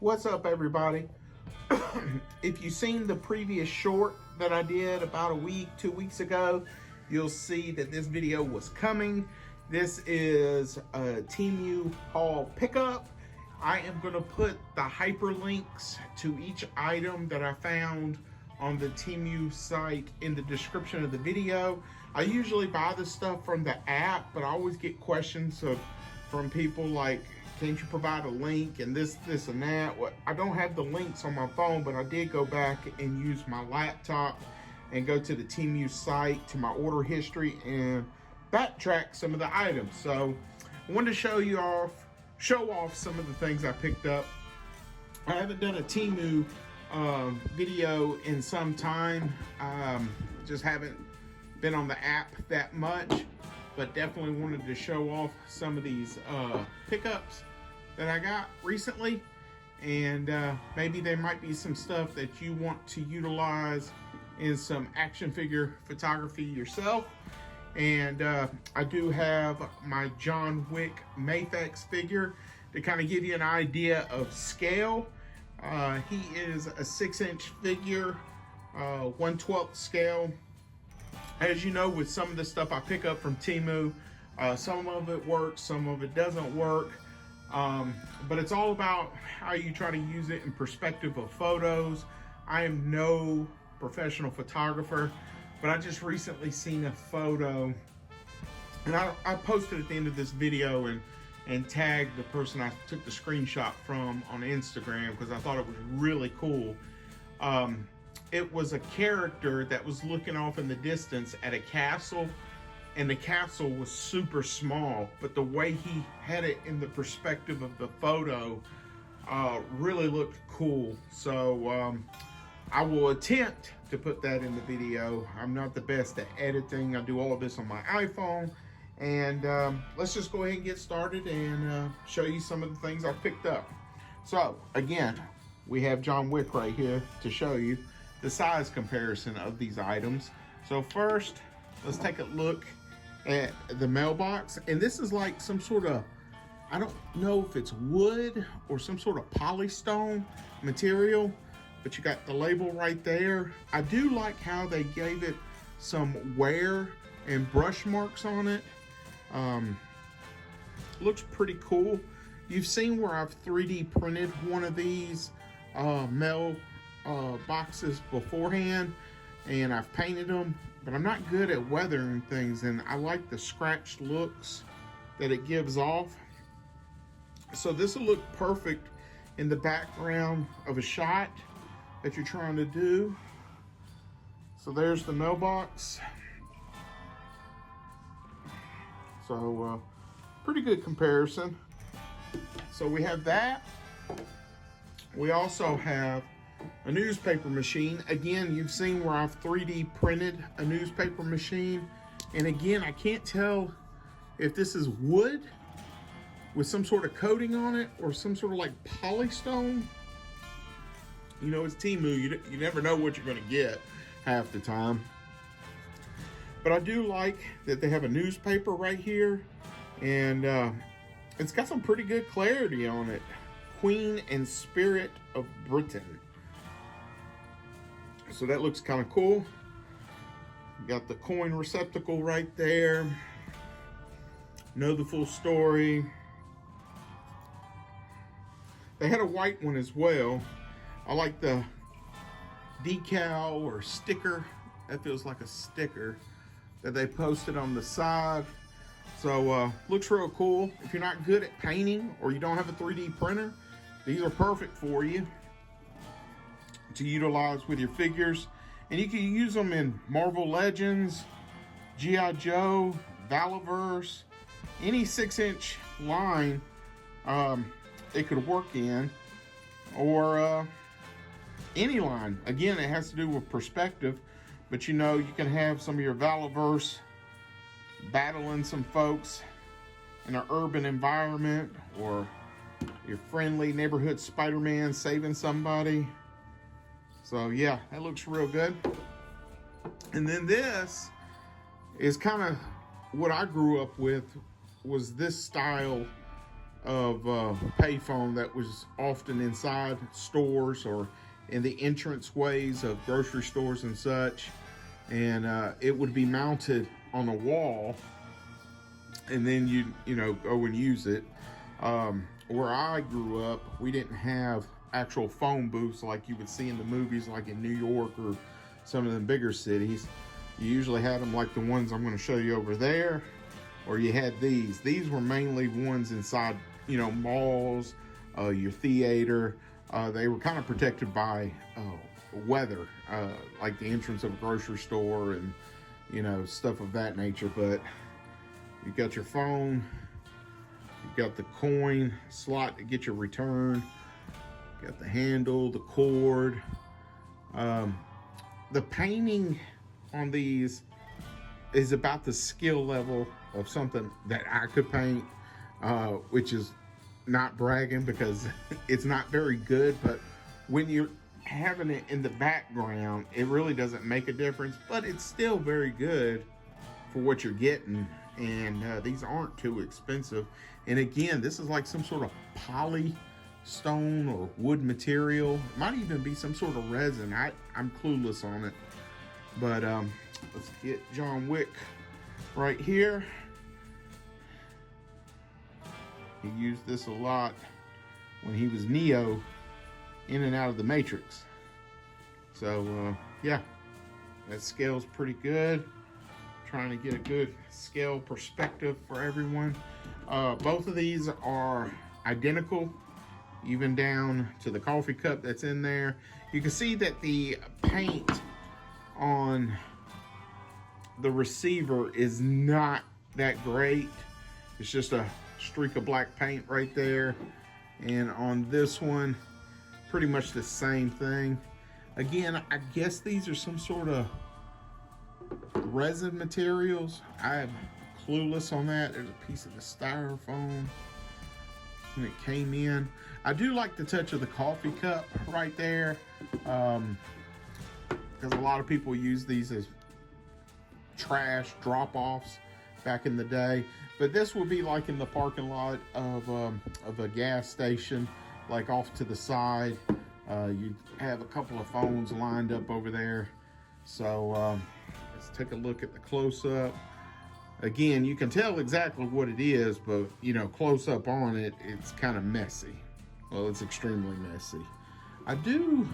What's up, everybody? If you've seen the previous short that I did about a week, 2 weeks ago, you'll see that this video was coming. This is a TEMU haul pickup. I am going to put the hyperlinks to each item that I found on the TEMU site in the description of the video. I usually buy this stuff from the app, but I always get questions from people like, can't you provide a link and this and that? Well, I don't have the links on my phone, but I did go back and use my laptop and go to the TEMU site, to my order history, and backtrack some of the items. So I wanted to show off some of the things I picked up. I haven't done a TEMU video in some time. Just haven't been on the app that much, but definitely wanted to show off some of these pickups that I got recently, and maybe there might be some stuff that you want to utilize in some action figure photography yourself. And I do have my John Wick Mafex figure to kind of give you an idea of scale. He is a 6-inch figure, 1/12 scale. As you know, with some of the stuff I pick up from TEMU, some of it works, some of it doesn't work. But it's all about how you try to use it in perspective of photos. I am no professional photographer, but I just recently seen a photo, and I posted at the end of this video and tagged the person I took the screenshot from on Instagram because I thought it was really cool. It was a character that was looking off in the distance at a castle, and the castle was super small, but the way he had it in the perspective of the photo really looked cool. So I will attempt to put that in the video. I'm not the best at editing. I do all of this on my iPhone. And let's just go ahead and get started and show you some of the things I picked up. So again, we have John Wick right here to show you the size comparison of these items. So first, let's take a look at the mailbox. And this is like some sort of, I don't know if it's wood or some sort of polystone material, but you got the label right there. I do like how they gave it some wear and brush marks on it. Looks pretty cool. You've seen where I've 3D printed one of these mail boxes beforehand, and I've painted them, but I'm not good at weathering things, and I like the scratched looks that it gives off. So this will look perfect in the background of a shot that you're trying to do. So there's the mailbox. So pretty good comparison. So we have that. We also have a newspaper machine. Again, you've seen where I've 3D printed a newspaper machine. And again, I can't tell if this is wood with some sort of coating on it or some sort of like polystone. You know, it's TEMU. You never know what you're going to get half the time. But I do like that they have a newspaper right here. And it's got some pretty good clarity on it. Queen and Spirit of Britain. So that looks kind of cool. Got the coin receptacle right there. Know the full story. They had a white one as well. I like the decal or sticker. That feels like a sticker that they posted on the side. So looks real cool. If you're not good at painting or you don't have a 3D printer, these are perfect for you to utilize with your figures. And you can use them in Marvel Legends, G.I. Joe, Valiverse, any 6-inch line it could work in, or any line. Again, it has to do with perspective, but you know, you can have some of your Valiverse battling some folks in an urban environment, or your friendly neighborhood Spider-Man saving somebody. So yeah, that looks real good. And then this is kind of what I grew up with, was this style of payphone that was often inside stores or in the entrance ways of grocery stores and such. And it would be mounted on a wall, and then you know, go and use it. Where I grew up, we didn't have actual phone booths like you would see in the movies, like in New York or some of the bigger cities. You usually had them like the ones I'm going to show you over there, or you had these. These were mainly ones inside, you know, malls, your theater. They were kind of protected by weather, like the entrance of a grocery store and, you know, stuff of that nature. But you got your phone, you got the coin slot to get your return, you got the handle, the cord. The painting on these is about the skill level of something that I could paint, which is not bragging because it's not very good, but when you're having it in the background, it really doesn't make a difference, but it's still very good for what you're getting. And these aren't too expensive. And again, this is like some sort of poly stone or wood material. It might even be some sort of resin. I'm clueless on it. But let's get John Wick right here. He used this a lot when he was Neo in and out of the Matrix. So yeah, that scale's pretty good. Trying to get a good scale perspective for everyone. Both of these are identical, even down to the coffee cup that's in there. You can see that the paint on the receiver is not that great. It's just a streak of black paint right there. And on this one, pretty much the same thing. Again, I guess these are some sort of resin materials. I'm clueless on that. There's a piece of the styrofoam when it came in. I do like the touch of the coffee cup right there, because a lot of people use these as trash drop-offs back in the day. But this would be like in the parking lot of a gas station, like off to the side. You have a couple of phones lined up over there. So let's take a look at the close-up. Again, you can tell exactly what it is, but you know, close up on it, it's kind of messy. Well, it's extremely messy. I do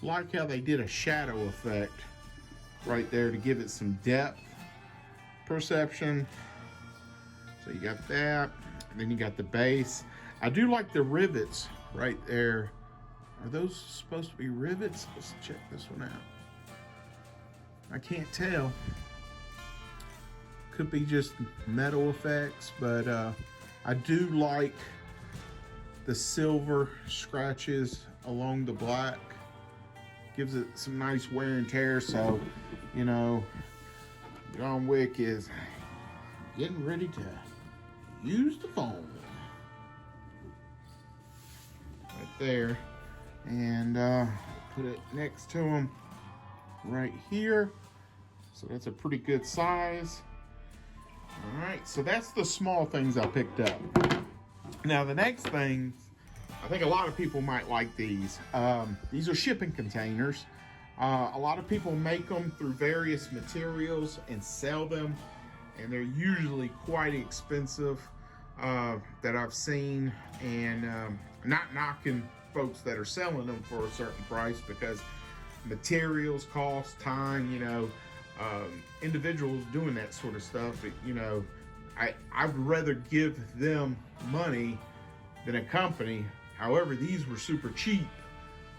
like how they did a shadow effect right there to give it some depth perception. So you got that, and then you got the base. I do like the rivets right there. Are those supposed to be rivets? Let's check this one out. I can't tell. Could be just metal effects, but I do like the silver scratches along the black. Gives it some nice wear and tear. So, you know, John Wick is getting ready to use the phone right there, and put it next to him right here. So that's a pretty good size. All right, so that's the small things I picked up. Now the next thing, I think a lot of people might like these. These are shipping containers. A lot of people make them through various materials and sell them, and they're usually quite expensive that I've seen. And not knocking folks that are selling them for a certain price, because materials cost time, you know. Individuals doing that sort of stuff, you know, I'd rather give them money than a company. However, these were super cheap.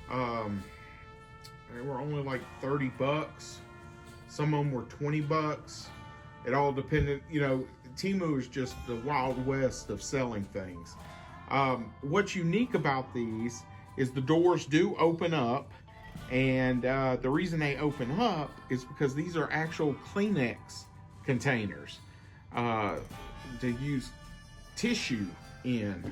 They were only like 30 bucks. Some of them were 20 bucks. It all depended, you know, TEMU is just the Wild West of selling things. What's unique about these is the doors do open up. And the reason they open up is because these are actual Kleenex containers to use tissue in.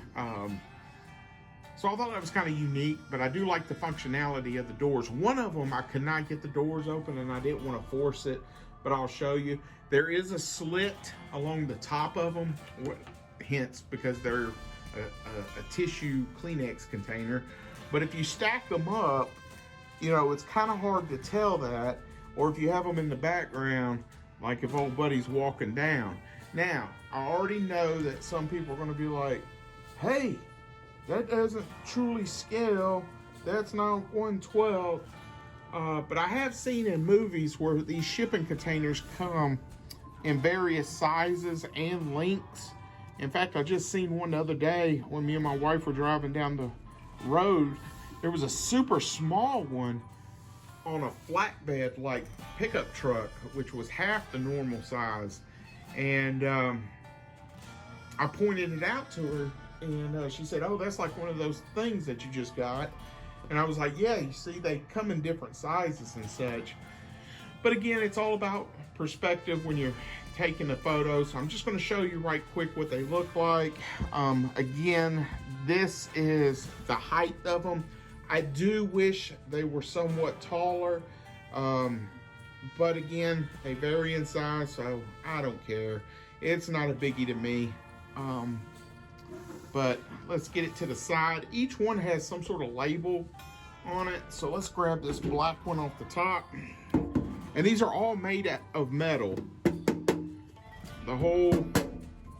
So I thought that was kind of unique, but I do like the functionality of the doors. One of them, I could not get the doors open, and I didn't want to force it, but I'll show you. There is a slit along the top of them. hence because they're a tissue Kleenex container. But if you stack them up, you know, it's kind of hard to tell that. Or if you have them in the background, like if old buddy's walking down. Now, I already know that some people are going to be like, hey, that doesn't truly scale. That's not 1/12. But I have seen in movies where these shipping containers come in various sizes and lengths. In fact, I just seen one the other day when me and my wife were driving down the road. There was a super small one on a flatbed like pickup truck, which was half the normal size. And I pointed it out to her, and she said, oh, that's like one of those things that you just got. And I was like, yeah, you see, they come in different sizes and such. But again, it's all about perspective when you're taking the photos. So I'm just going to show you right quick what they look like. Again, this is the height of them. I do wish they were somewhat taller. But again, they vary in size, so I don't care. It's not a biggie to me. But let's get it to the side. Each one has some sort of label on it. So let's grab this black one off the top. And these are all made out of metal. The whole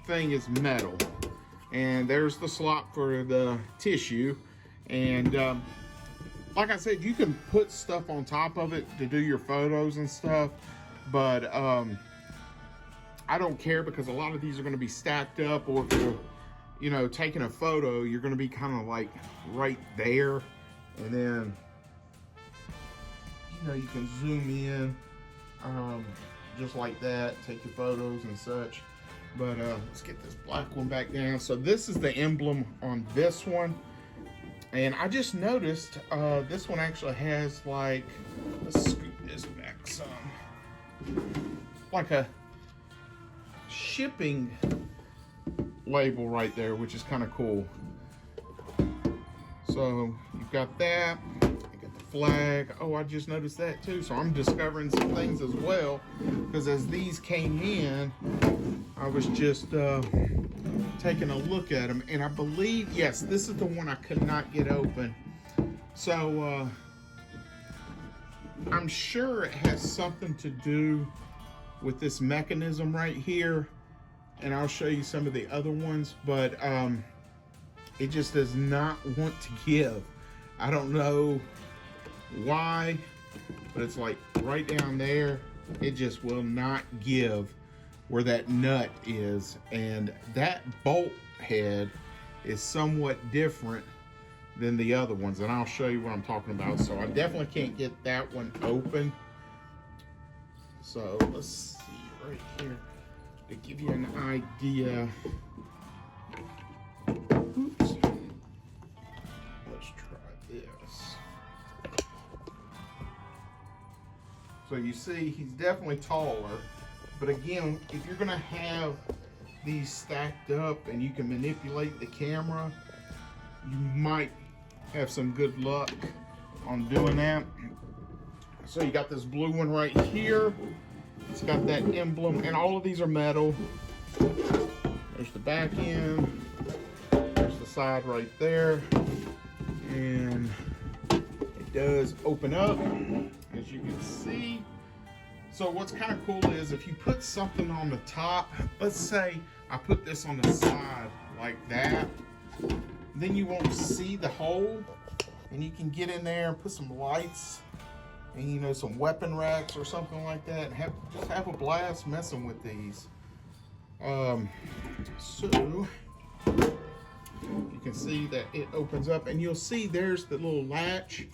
thing is metal. And there's the slot for the tissue. And like I said, you can put stuff on top of it to do your photos and stuff. But I don't care, because a lot of these are going to be stacked up, or if you're, you know, taking a photo, you're going to be kind of like right there. And then, you know, you can zoom in just like that, take your photos and such. But let's get this black one back down. So this is the emblem on this one. And I just noticed this one actually has like, let's scoot this back some, like a shipping label right there, which is kind of cool. So you've got that, you got the flag. Oh, I just noticed that too. So I'm discovering some things as well, because as these came in, I was just taking a look at them, and I believe, yes, this is the one I could not get open. So I'm sure it has something to do with this mechanism right here, and I'll show you some of the other ones, but it just does not want to give. I don't know why, but it's like right down there, it just will not give where that nut is. And that bolt head is somewhat different than the other ones, and I'll show you what I'm talking about. So I definitely can't get that one open. So let's see right here to give you an idea. Oops. Let's try this. So you see, he's definitely taller. But again, if you're gonna have these stacked up and you can manipulate the camera, you might have some good luck on doing that. So you got this blue one right here. It's got that emblem, and all of these are metal. There's the back end. There's the side right there. And it does open up, as you can see. So what's kind of cool is if you put something on the top, let's say I put this on the side like that, then you won't see the hole, and you can get in there and put some lights and, you know, some weapon racks or something like that, and just have a blast messing with these. So you can see that it opens up, and you'll see there's the little latch,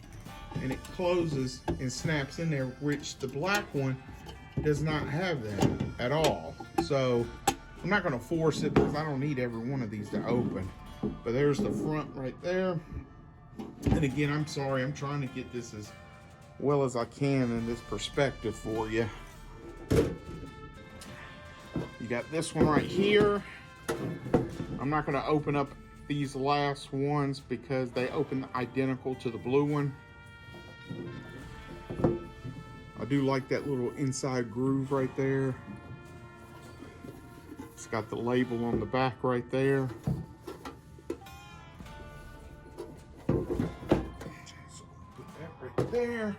and it closes and snaps in there, which the black one does not have that at all. So I'm not going to force it, because I don't need every one of these to open. But there's the front right there. And again, I'm sorry, I'm trying to get this as well as I can in this perspective for you. You got this one right here. I'm not going to open up these last ones because they open identical to the blue one. I do like that little inside groove right there. It's got the label on the back right there. So put that right there.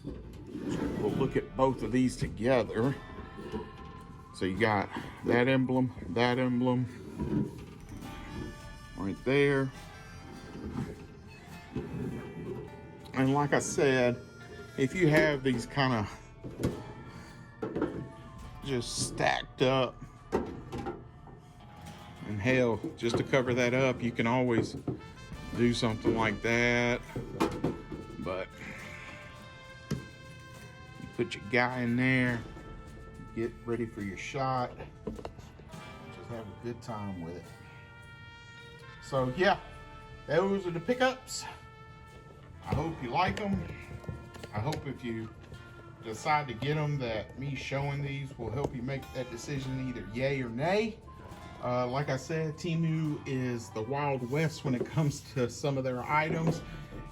So we'll look at both of these together. So you got that emblem right there. And like I said, if you have these kind of just stacked up, and hell, just to cover that up, you can always do something like that. But you put your guy in there, get ready for your shot, just have a good time with it. So yeah, those are the pickups. I hope you like them. I hope if you decide to get them, that me showing these will help you make that decision, either yay or nay. Like I said, TEMU is the Wild West when it comes to some of their items.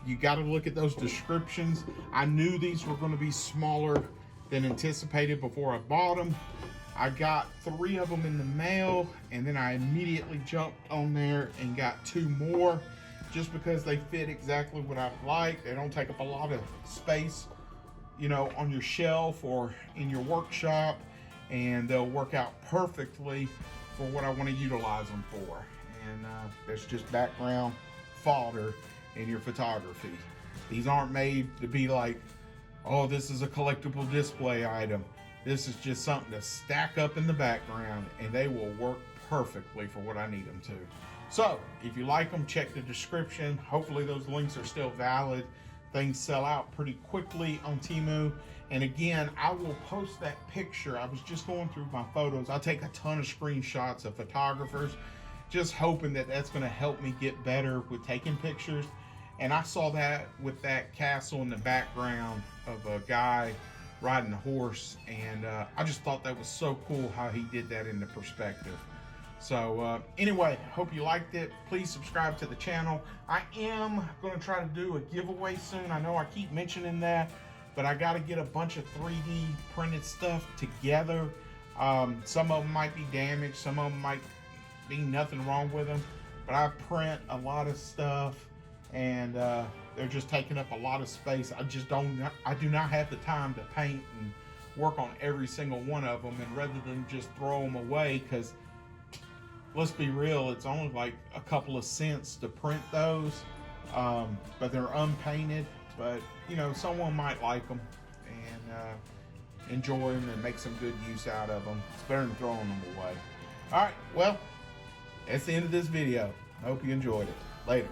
You got to look at those descriptions. I knew these were going to be smaller than anticipated before I bought them. I got 3 of them in the mail, and then I immediately jumped on there and got 2 more, just because they fit exactly what I like. They don't take up a lot of space, you know, on your shelf or in your workshop, and they'll work out perfectly for what I want to utilize them for. And there's just background fodder in your photography. These aren't made to be like, oh, this is a collectible display item. This is just something to stack up in the background, and they will work perfectly for what I need them to. So if you like them, check the description. Hopefully those links are still valid. Things sell out pretty quickly on TEMU. And again, I will post that picture. I was just going through my photos. I take a ton of screenshots of photographers, just hoping that that's going to help me get better with taking pictures. And I saw that with that castle in the background of a guy riding a horse, and I just thought that was so cool how he did that in the perspective. So anyway, hope you liked it. Please subscribe to the channel. I am going to try to do a giveaway soon. I know I keep mentioning that, but I got to get a bunch of 3D printed stuff together. Some of them might be damaged, some of them might be nothing wrong with them, but I print a lot of stuff, and they're just taking up a lot of space. I do not have the time to paint and work on every single one of them, and rather than just throw them away, because let's be real, it's only like a couple of cents to print those, but they're unpainted. But you know, someone might like them and enjoy them and make some good use out of them. It's better than throwing them away. All right, well, that's the end of this video. I hope you enjoyed it. Later.